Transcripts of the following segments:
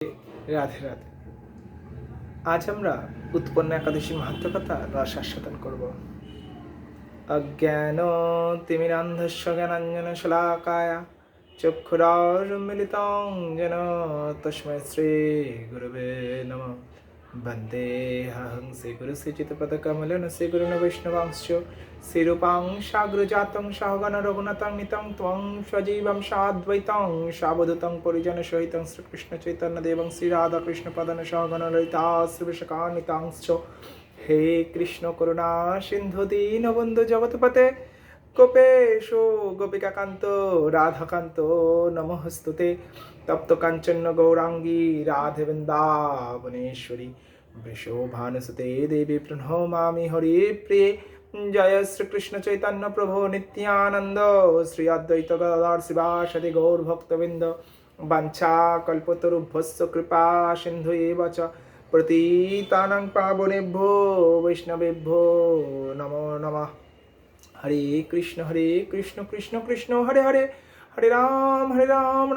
রাধে রাধে। আজ আমরা উৎপন্ন একাদশী মাহাত্ম্য কথা রস আস্বাদন করব। অজ্ঞান তিমিরান্ধস্য জ্ঞানাঞ্জন শলাকায় চক্ষুরান্মিলিतं যেন তস্मै শ্রী গুরবে নমঃ। বন্দেহং শ্রীগুরু শ্রীচিত্তপদকমलं শ্রীগুরুन् বৈষ্ণবাংশ্চ শ্রীরূপাং সাগ্রজাतं সহগণ রঘুনাথং নিतं ত্বং সজীবং সাদ্বৈतं সাবধূतं পরিজনসহিतं শ্রীকৃষ্ণ চৈতন্যদেবং শ্রীরাধাকৃষ্ণপদান সহগণ ললিতা শ্রীবিশাখান্বিতাংশ্চ। হে কৃষ্ণ করুণা সিন্ধু দীনবন্ধু জগৎপতে গোপেশ গোপিকাকান্ত রাধাকান্ত নমস্তুতে। তপ্ত কাঞ্চন গৌরাঙ্গী রাধে বৃন্দাবনেশ্বরী বৃষভানুসুতে দেবী প্রণমামি হরি প্রিয়ে। জয় শ্রীকৃষ্ণ চৈতন্য প্রভু নিত্যানন্দ শ্রী অদ্বৈত গদাধর শিবাসাদি গৌর ভক্তবৃন্দ। বাঞ্ছা কল্পতরুভ্যস্য কৃপা সিন্ধু এব চ পতিতানাং পাবনেভ্যো বৈষ্ণবেভ্যো নমো নমঃ। হরে কৃষ্ণ কৃষ্ণ কৃষ্ণ হরে হরে, হরে রাম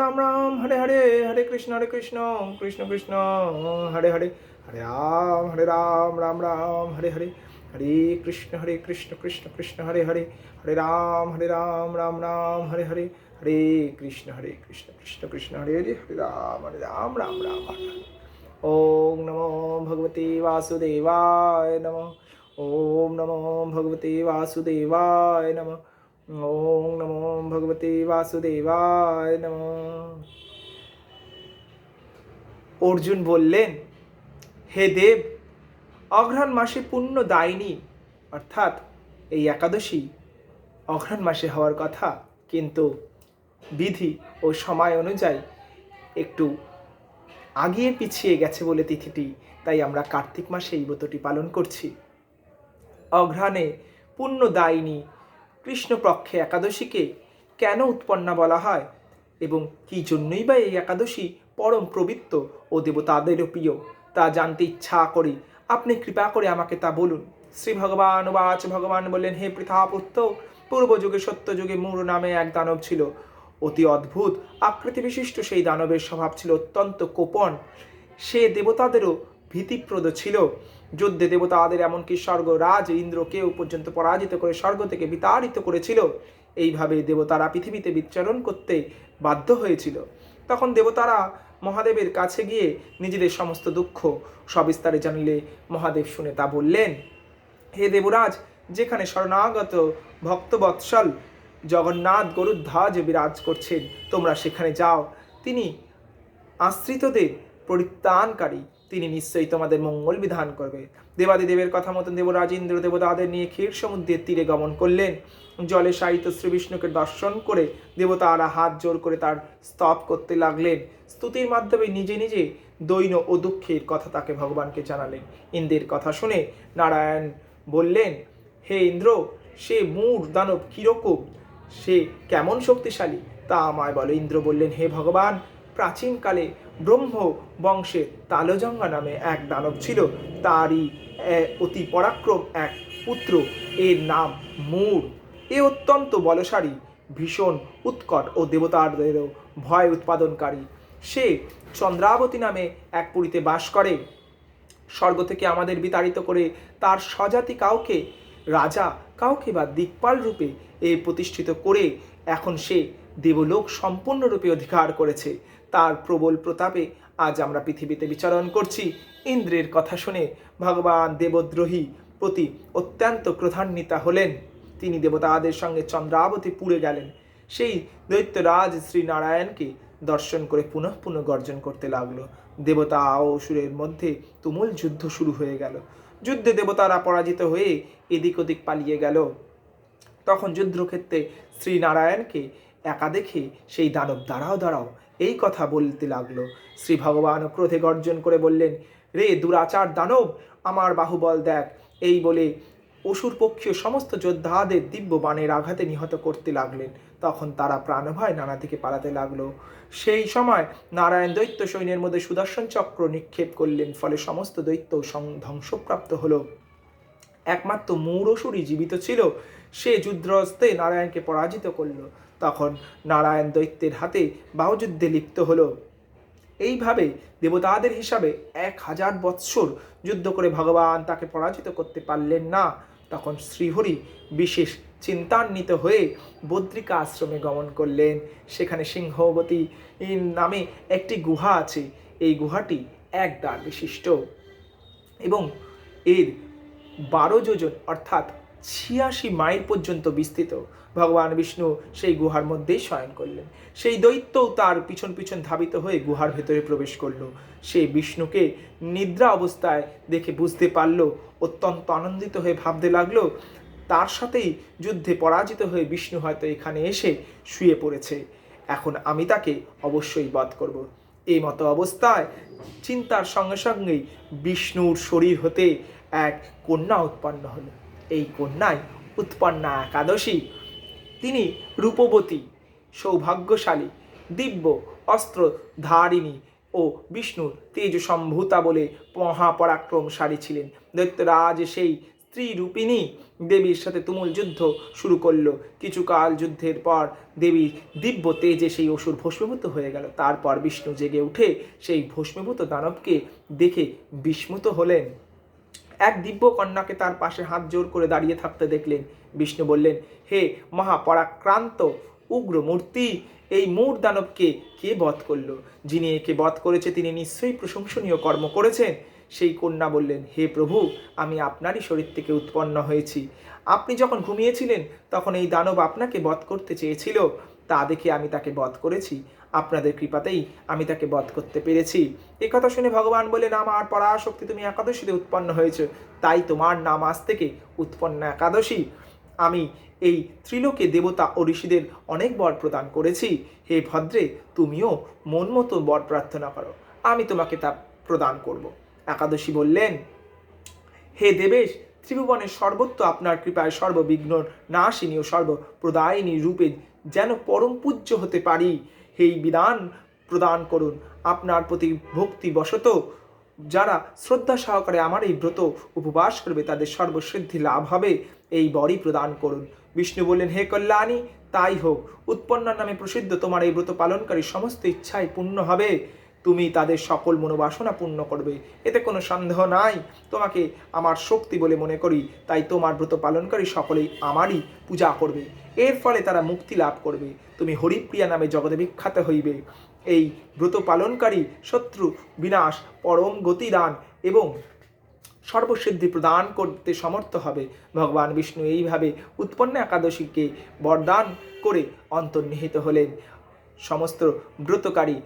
রাম রাম হরে হরে, হরে কৃষ্ণ কৃষ্ণ কৃষ্ণ হরে হরে, হরে রাম রাম রাম হরে হরে, হরে কৃষ্ণ কৃষ্ণ কৃষ্ণ হরে হরে, হরে রাম রাম রাম হরে হরে, হরে কৃষ্ণ কৃষ্ণ কৃষ্ণ হরে হরে, হরে রাম রাম রাম হরে হরে। ওম নমো ভগবতে বাসুদেবায় নমঃ। ওম নমো ভগবতে বাসুদেবায় নমঃ। ওম নমো ভগবতে বাসুদেবায় নমঃ। অর্জুন বললেন, হে দেব, অঘ্রাণ মাসে পুণ্য দায়নি, অর্থাৎ এই একাদশী অঘ্রাণ মাসে হওয়ার কথা, কিন্তু বিধি ও সময় অনুযায়ী একটু আগিয়ে পিছিয়ে গেছে বলে তিথিটি, তাই আমরা কার্তিক মাসে এই ব্রতটি পালন করছি। অঘ্রাণে পুণ্য দায়িনী কৃষ্ণপক্ষে একাদশীকে কেন উৎপন্না বলা হয় এবং কি জন্যই বা এই একাদশী পরম পবিত্র ও দেবতাদেরও প্রিয়, তা জানতে ইচ্ছা করি। আপনি কৃপা করে আমাকে তা বলুন। শ্রী ভগবান বাচ ভগবান বললেন, হে পৃথাপুত্র, পূর্বযুগে সত্যযুগে মূর নামে এক দানব ছিল। অতি অদ্ভুত আকৃতি বিশিষ্ট সেই দানবের স্বভাব ছিল অত্যন্ত কোপন। সে দেবতাদেরও ভীতিপ্রদ ছিল। যুদ্ধে দেবতাদের এমনকি স্বর্গরাজ ইন্দ্রকেও পর্যন্ত পরাজিত করে স্বর্গ থেকে বিতাড়িত করেছিল। এইভাবে দেবতারা পৃথিবীতে বিচরণ করতে বাধ্য হয়েছিল। তখন দেবতারা মহাদেবের কাছে গিয়ে নিজেদের সমস্ত দুঃখ সবিস্তারে জানলে মহাদেব শুনে তা বললেন, হে দেবরাজ, যেখানে শরণাগত ভক্তবৎসল জগন্নাথ গরুধ্বজ বিরাজ করছেন, তোমরা সেখানে যাও। তিনি আশ্রিতদের পরিত্রাণকারী, তিনি নিশ্চয়ই তোমাদের মঙ্গল বিধান করবে। দেবাদিদেবের কথা মতন দেবরাজ ইন্দ্র দেবতাদের নিয়ে ক্ষীর সমুদ্রের তীরে গমন করলেন। জলে শায়িত শ্রী বিষ্ণুকে দর্শন করে দেবতারা হাত জোর করে তার স্তব করতে লাগলেন। স্তুতির মাধ্যমে নিজে নিজে দৈন্য ও দুঃখের কথা তাকে ভগবানকে জানালেন। ইন্দ্রের কথা শুনে নারায়ণ বললেন, হে ইন্দ্র, সে মূঢ় দানব কিরকম, সে কেমন শক্তিশালী তা আমায় বলো। ইন্দ্র বললেন, হে ভগবান, প্রাচীনকালে ব্রহ্ম বংশে তালজঙ্গা নামে এক দানব ছিল। তারই অতি পরাক্রম এক পুত্র, এর নাম মূঢ়। এ অত্যন্ত বলশালী, ভীষণ উৎকট ও দেবতাদেরও ভয় উৎপাদনকারী। সে চন্দ্রাবতী নামে এক পুরীতে বাস করে। স্বর্গ থেকে আমাদের বিতাড়িত করে তার স্বজাতি কাউকে রাজা, কাউকে বা দিকপাল রূপে প্রতিষ্ঠিত করে এখন সে দেবলোক সম্পূর্ণরূপে অধিকার করেছে। তার প্রবল প্রতাপে আজ আমরা পৃথিবীতে বিচরণ করছি। ইন্দ্রের কথা শুনে ভগবান দেবদ্রোহী প্রতি অত্যন্ত ক্রোধান্বিতা হলেন। তিনি দেবতাদের সঙ্গে চন্দ্রাবতী পুরে গেলেন। সেই দৈত্যরাজ শ্রীনারায়ণকে দর্শন করে পুনঃ পুনঃ গর্জন করতে লাগলো। দেবতা ও অসুরের মধ্যে তুমুল যুদ্ধ শুরু হয়ে গেল। যুদ্ধে দেবতারা পরাজিত হয়ে এদিক ওদিক পালিয়ে গেল। তখন যুদ্ধক্ষেত্রে শ্রীনারায়ণকে একা দেখে সেই দানব দাঁড়াও দাঁড়াও এই কথা বলতে লাগলো। শ্রী ভগবান ক্রোধে গর্জন করে বললেন, রে দুরাচার দানব, আমার বাহুবল দেখ। এই বলে অসুর পক্ষীয় সমস্ত যোদ্ধাদের দিব্য বাণের আঘাতে নিহত করতে লাগলেন। তখন তারা প্রাণভয় নানা দিকে পালাতে লাগলো। সেই সময় নারায়ণ দৈত্য সৈন্যের মধ্যে সুদর্শন চক্র নিক্ষেপ করলেন, ফলে সমস্ত দৈত্য ধ্বংসপ্রাপ্ত হলো। একমাত্র মূঢ় অসুরই জীবিত ছিল। সে যুদ্ধস্তে নারায়ণকে পরাজিত করল। তখন নারায়ণ দৈত্যের হাতে বাহুযুদ্ধে লিপ্ত হলো। এইভাবে দেবতাদের হিসাবে 1000 বৎসর যুদ্ধ করে ভগবান তাকে পরাজিত করতে পারলেন না। তখন শ্রীহরি বিশেষ চিন্তান্বিত হয়ে বদ্রিকা আশ্রমে গমন করলেন। সেখানে সিংহবতী নামে একটি গুহা আছে। এই গুহাটি 1 দ্বার বিশিষ্ট এবং এর 12 যোজন অর্থাৎ 86 মাইল পর্যন্ত বিস্তৃত। ভগবান বিষ্ণু সেই গুহার মধ্যেই শয়ন করলেন। সেই দৈত্যও তার পিছন পিছন ধাবিত হয়ে গুহার ভেতরে প্রবেশ করলো। সে বিষ্ণুকে নিদ্রা অবস্থায় দেখে বুঝতে পারল, অত্যন্ত আনন্দিত হয়ে ভাবতে লাগলো তার সাথেই যুদ্ধে পরাজিত হয়ে বিষ্ণু হয়তো এখানে এসে শুয়ে পড়েছে, এখন আমি তাকে অবশ্যই বধ করব। এই মতো অবস্থায় চিন্তার সঙ্গে সঙ্গেই বিষ্ণুর শরীর হতে এক কন্যা উৎপন্ন হল। এই কন্যাই উৎপন্না একাদশী। তিনি রূপবতী, সৌভাগ্যশালী, দিব্য অস্ত্র ধারিণী ও বিষ্ণুর তেজ সম্ভূতা বলে মহাপরাক্রমশালী ছিলেন। দৈত্যরাজ সেই স্ত্রী রূপিণী দেবীর সাথে তুমুল যুদ্ধ শুরু করলো। কিছুকাল যুদ্ধের পর দেবী দিব্য তেজে সেই অসুর ভস্মীভূত হয়ে গেল। তারপর বিষ্ণু জেগে উঠে সেই ভস্মীভূত দানবকে দেখে বিস্মিত হলেন। এক দিব্য কন্যাকে তার পাশে হাত জোর করে দাঁড়িয়ে থাকতে দেখলেন। বিষ্ণু বললেন, হে মহাপরাক্রান্ত উগ্র মূর্তি, এই মূর দানবকে কে বধ করলো? যিনি একে বধ করেছে তিনি নিশ্চয়ই প্রশংসনীয় কর্ম করেছেন। সেই কন্যা বললেন, হে প্রভু, আমি আপনারই শরীর থেকে উৎপন্ন হয়েছি। আপনি যখন ঘুমিয়েছিলেন তখন এই দানব আপনাকে বধ করতে চেয়েছিল, তা দেখে আমি তাকে বধ করেছি। আপনাদের কৃপাতেই আমি তাকে বধ করতে পেরেছি। এ কথা শুনে ভগবান বললেন, আমার পরাশক্তি, তুমি একাদশীতে উৎপন্ন হয়েছে, তাই তোমার নাম আজ থেকে উৎপন্না একাদশী। আমি এই ত্রিলোকে দেবতা ও ঋষিদের অনেক বর প্রদান করেছি। হে ভদ্রে, তুমিও মন মতো বর প্রার্থনা করো, আমি তোমাকে তা প্রদান করব। একাদশী বললেন, হে দেবেশ, ত্রিভুবনের সর্বত্র আপনার কৃপায় সর্ববিঘ্ন নাশিনী ও সর্বপ্রদায়িনী রূপে যেন পরম পূজ্য হতে পারি, এই বিধান প্রদান করুন। আপনার প্রতি ভক্তিবশত যারা শ্রদ্ধা সহকারে আমার এই ব্রত উপবাস করবে তাদের সর্বসিদ্ধি লাভ হবে, এই বরই প্রদান করুন। বিষ্ণু বললেন, হে কল্যাণী, তাই হোক। উৎপন্নার নামে প্রসিদ্ধ তোমার এই ব্রত পালনকারী সমস্ত ইচ্ছাই পূর্ণ হবে। তুমি তাদের সকল মনোবাসনা পূর্ণ করবে, এতে কোনো সন্দেহ নাই। তোমাকে আমার শক্তি বলে মনে করি, তাই তোমার ব্রত পালনকারী সকলেই আমারই পূজা করবে। এর ফলে তারা মুক্তি লাভ করবে। তুমি হরিপ্রিয়া নামে জগতে বিখ্যাত হইবে। এই ব্রত পালনকারী শত্রু বিনাশ, পরম গতিদান এবং সর্বসিদ্ধি প্রদান করতে সমর্থ হবে। ভগবান বিষ্ণু এইভাবে উৎপন্ন একাদশীকে বরদান করে অন্তর্নিহিত হলেন। সমস্ত ব্রতকারী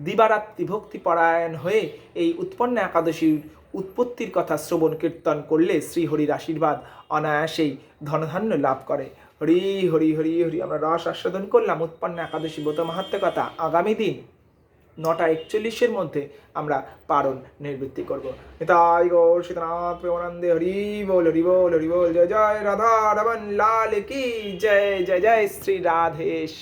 দিবারাত্রি ভক্তিপরায়ণ হয়ে এই উৎপন্ন একাদশীর উৎপত্তির কথা শ্রবণ কীর্তন করলে শ্রীহরির আশীর্বাদ অনায়াসেই ধনধান্য লাভ করে। হরি হরি হরি হরি। আমরা রস আস্বাদন করলাম উৎপন্ন একাদশী ব্রত মাহাত্ম্য কথা। আগামী দিন 9:41 মধ্যে আমরা পারণ নিবৃত্তি করব। নিতাই গৌর সীতানাথ প্রেমানন্দে। হরি বল হরি বল হরি বল। জয় জয় রাধা রমন লাল কি জয়। জয় জয় শ্রী রাধেশ।